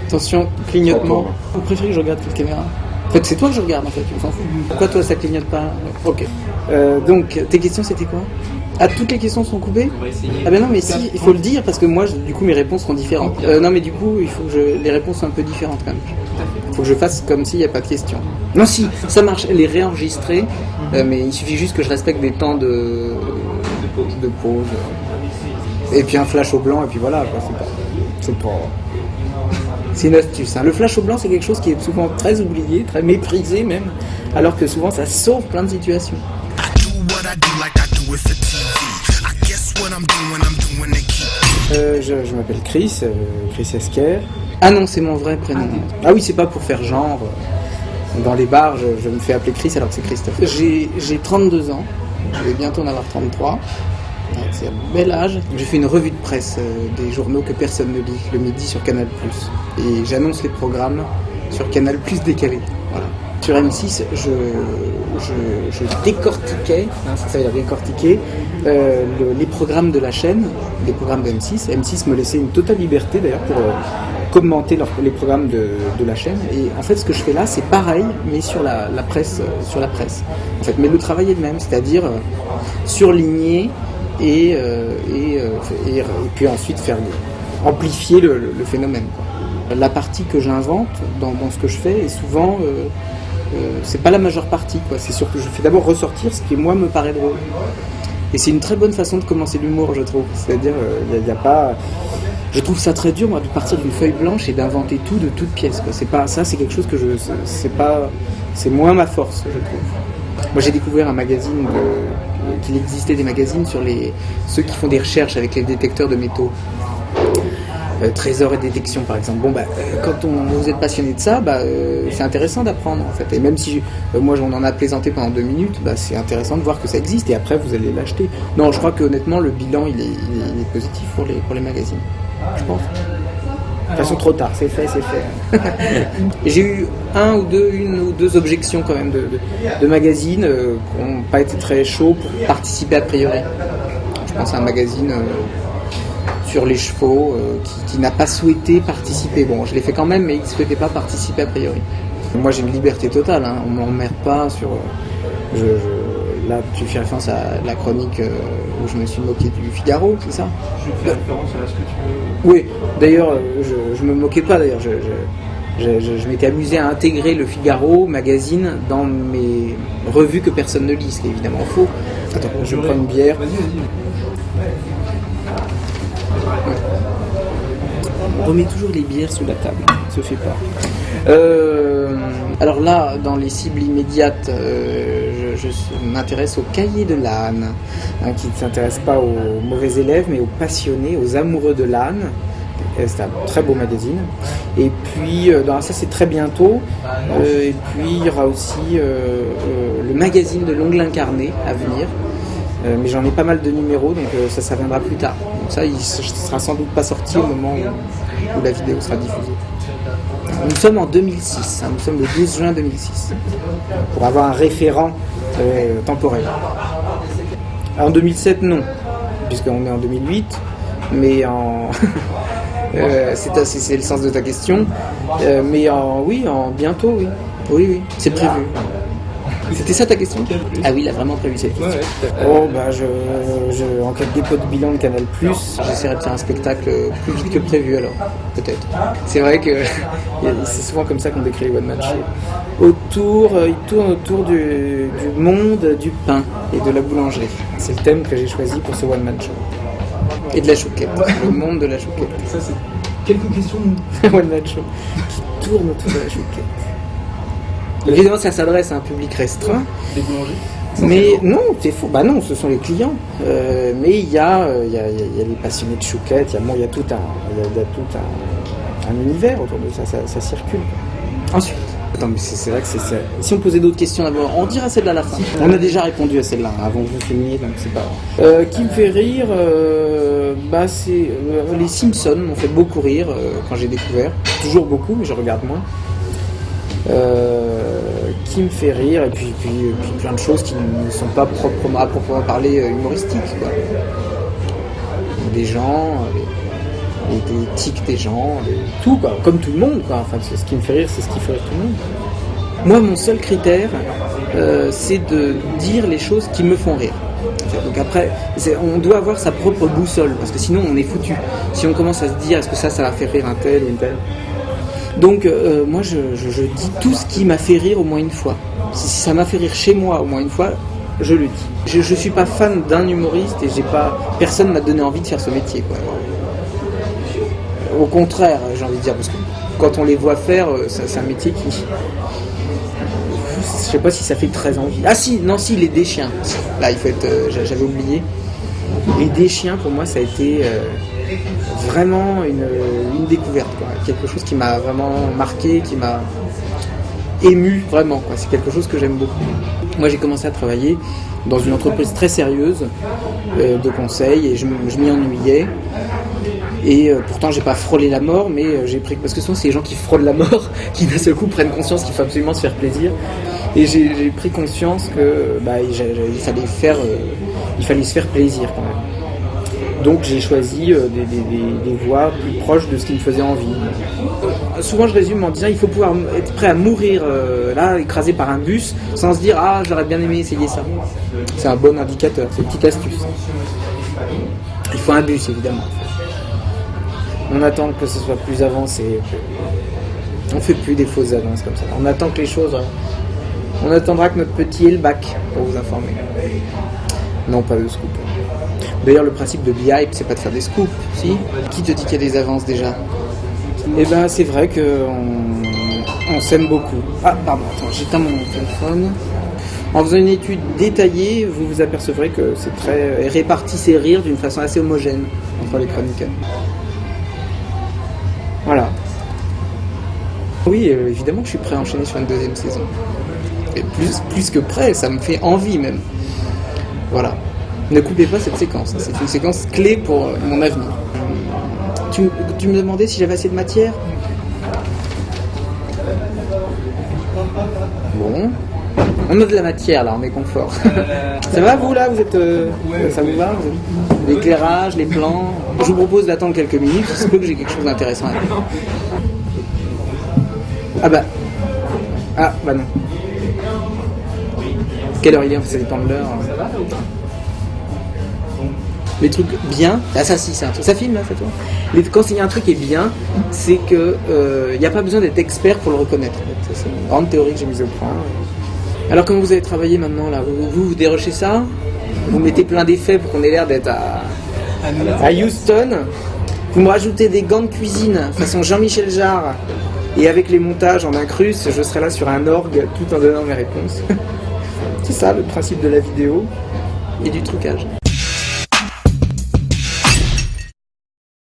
Attention, clignotement. Vous préférez que je regarde quelle caméra ? En fait, c'est toi que je regarde, en fait, on s'en fout. Pourquoi toi, ça clignote pas ? Ok. Donc, tes questions, c'était quoi ? Ah, toutes les questions sont coupées ? Ah ben non, mais si, il faut le dire, parce que moi, du coup, mes réponses sont différentes. Non, mais du coup, il faut que les réponses soient un peu différentes, quand même. Il faut que je fasse comme s'il n'y a pas de questions. Non, si, ça marche, elle est réenregistrée, mais il suffit juste que je respecte des temps de pause. Et puis un flash au blanc, et puis voilà, quoi, c'est une astuce. Hein. Le flash au blanc, c'est quelque chose qui est souvent très oublié, très méprisé même, alors que souvent ça sauve plein de situations. Je m'appelle Chris Esquer. Ah non, c'est mon vrai prénom. Ah oui, c'est pas pour faire genre. Dans les bars, je me fais appeler Chris alors que c'est Christophe. J'ai 32 ans, je vais bientôt en avoir 33. C'est un bel âge. J'ai fait une revue de presse des journaux que personne ne lit, le midi sur Canal+. Et j'annonce les programmes sur Canal+ décalé. Voilà. Sur M6, je décortiquais, ça veut dire décortiquer, les programmes de la chaîne, les programmes de M6. M6 me laissait une totale liberté d'ailleurs pour commenter les programmes de la chaîne. Et en fait, ce que je fais là, c'est pareil, mais sur la presse. En fait, mais le travail est le même, c'est-à-dire surligner et puis ensuite amplifier le phénomène, quoi. La partie que j'invente dans ce que je fais est souvent c'est pas la majeure partie, quoi. C'est sûr que je fais d'abord ressortir ce qui moi me paraît drôle, et c'est une très bonne façon de commencer l'humour, je trouve. C'est-à-dire y a pas, je trouve ça très dur, moi, de partir d'une feuille blanche et d'inventer tout de toute pièce, quoi. C'est pas ça, c'est quelque chose que c'est moins ma force, je trouve. Moi, j'ai découvert un magazine qu'il existait des magazines sur ceux qui font des recherches avec les détecteurs de métaux. Trésor et détection, par exemple. Bon, quand vous êtes passionné de ça, c'est intéressant d'apprendre, en fait. Et même si moi, on en a plaisanté pendant 2 minutes, c'est intéressant de voir que ça existe, et après, vous allez l'acheter. Non, je crois que honnêtement, le bilan, il est positif pour les magazines. Je pense. De toute façon, trop tard, c'est fait. J'ai eu une ou deux objections quand même de magazines qui n'ont pas été très chauds pour participer a priori. Je pense à un magazine sur les chevaux qui n'a pas souhaité participer. Bon, je l'ai fait quand même, mais il ne souhaitait pas participer a priori. Moi, j'ai une liberté totale, hein. On ne m'emmerde pas sur... Là, tu fais référence à la chronique où je me suis moqué du Figaro, c'est ça ? Je fais référence à ce que tu veux. Oui, d'ailleurs, je me moquais pas, d'ailleurs. Je m'étais amusé à intégrer le Figaro magazine dans mes revues que personne ne lit, ce qui est évidemment faux. Attends, je prends une bière. Vas-y. On remet toujours les bières sous la table, ça se fait pas. Alors là, dans les cibles immédiates, je m'intéresse au Cahier de l'âne, qui ne s'intéresse pas aux mauvais élèves, mais aux passionnés, aux amoureux de l'âne. C'est un très beau magazine. Et puis, ça c'est très bientôt. Et puis, il y aura aussi le magazine de l'ongle incarné à venir. Mais j'en ai pas mal de numéros, donc ça viendra plus tard. Donc ça, il sera sans doute pas sorti au moment où la vidéo sera diffusée. Nous sommes en 2006, nous sommes le 12 juin 2006, pour avoir un référent temporel. En 2007, non, puisqu'on est en 2008, mais c'est le sens de ta question, mais bientôt, oui. Oui, c'est prévu. C'était ça ta question ? Ah oui, il a vraiment prévu cette question. En cas de dépôt de bilan de Canal+, j'essaierai de faire un spectacle plus vite que prévu alors, peut-être. C'est vrai que c'est souvent comme ça qu'on décrit les one-man shows. Il tourne autour du monde du pain et de la boulangerie. C'est le thème que j'ai choisi pour ce one-man show. Et de la chouquette, le monde de la chouquette. Ça, c'est quelques questions one-man show qui tourne autour de la chouquette. Évidemment, ça s'adresse à un public restreint. Des boulangers ? Mais non, c'est faux. Non, ce sont les clients. Mais il y a les passionnés de chouquettes. Il y a tout un univers autour de ça. Ça circule. Ensuite. Attends, mais c'est vrai que c'est ça. Si on posait d'autres questions d'abord, on dira celle-là à la fin. On a déjà répondu à celle-là avant que vous filmiez, donc c'est pas grave. Qui me fait rire, c'est les Simpsons m'ont fait beaucoup rire quand j'ai découvert. Toujours beaucoup, mais je regarde moins. Qui me fait rire, et puis plein de choses qui ne sont pas à proprement parler humoristiques, quoi. Des gens, et des tics des gens, tout quoi, comme tout le monde quoi. Enfin, ce qui me fait rire, c'est ce qui fait rire tout le monde. Moi, mon seul critère, c'est de dire les choses qui me font rire. Donc après, on doit avoir sa propre boussole, parce que sinon on est foutu. Si on commence à se dire est-ce que ça va faire rire un tel ou une telle. Donc moi je dis tout ce qui m'a fait rire au moins une fois. Si ça m'a fait rire chez moi au moins une fois, je le dis. Je suis pas fan d'un humoriste et personne m'a donné envie de faire ce métier quoi. Au contraire, j'ai envie de dire, parce que quand on les voit faire, c'est un métier qui... Je sais pas si ça fait très envie. Ah si, les déchiens. Là, il faut être... j'avais oublié. Les déchiens, pour moi, ça a été vraiment une découverte, quoi. Quelque chose qui m'a vraiment marqué, qui m'a ému, vraiment, quoi. C'est quelque chose que j'aime beaucoup. Moi, j'ai commencé à travailler dans une entreprise très sérieuse de conseil et je m'y ennuyais. Et pourtant j'ai pas frôlé la mort, mais j'ai pris, parce que souvent c'est les gens qui frôlent la mort qui d'un seul coup prennent conscience qu'il faut absolument se faire plaisir. Et j'ai pris conscience que il fallait se faire plaisir quand même. Donc j'ai choisi des voies plus proches de ce qui me faisait envie. Souvent je résume en disant il faut pouvoir être prêt à mourir là, écrasé par un bus, sans se dire ah j'aurais bien aimé essayer ça. C'est un bon indicateur, c'est une petite astuce. Il faut un bus évidemment. On attend que ce soit plus avancé. On fait plus des fausses avances comme ça. On attend que les choses... On attendra que notre petit ait le bac pour vous informer. Non, pas le scoop. D'ailleurs, le principe de Be-Hype, c'est pas de faire des scoops, si ? Qui te dit qu'il y a des avances déjà ? Eh ben, c'est vrai qu'on s'aime beaucoup. Ah, pardon, attends, j'éteins mon téléphone. En faisant une étude détaillée, vous vous apercevrez que c'est très réparti ces rires d'une façon assez homogène entre les chroniqueurs. Voilà. Oui, évidemment que je suis prêt à enchaîner sur une deuxième saison. Et plus que prêt, ça me fait envie même. Voilà. Ne coupez pas cette séquence, c'est une séquence clé pour mon avenir. Tu me demandais si j'avais assez de matière ? Bon. On a de la matière là, on est confort. Ça va vous là ? Vous êtes, ça vous va ? L'éclairage, les plans. Je vous propose d'attendre quelques minutes, il se peut que j'ai quelque chose d'intéressant à dire. Ah bah non. Quelle heure il est ? Ça dépend de l'heure. Les trucs bien, ça si, c'est un truc. Ça filme là, ça toi ? Quand il y a un truc qui est bien, c'est que il n'y a pas besoin d'être expert pour le reconnaître. En fait. C'est une grande théorie que j'ai mise au point. Alors comment vous avez travaillé maintenant là ? Vous dérochez ça ? Vous mettez plein d'effets pour qu'on ait l'air d'être à Houston. Vous me rajoutez des gants de cuisine façon Jean-Michel Jarre. Et avec les montages en incruste, je serai là sur un orgue tout en donnant mes réponses. C'est ça le principe de la vidéo et du trucage.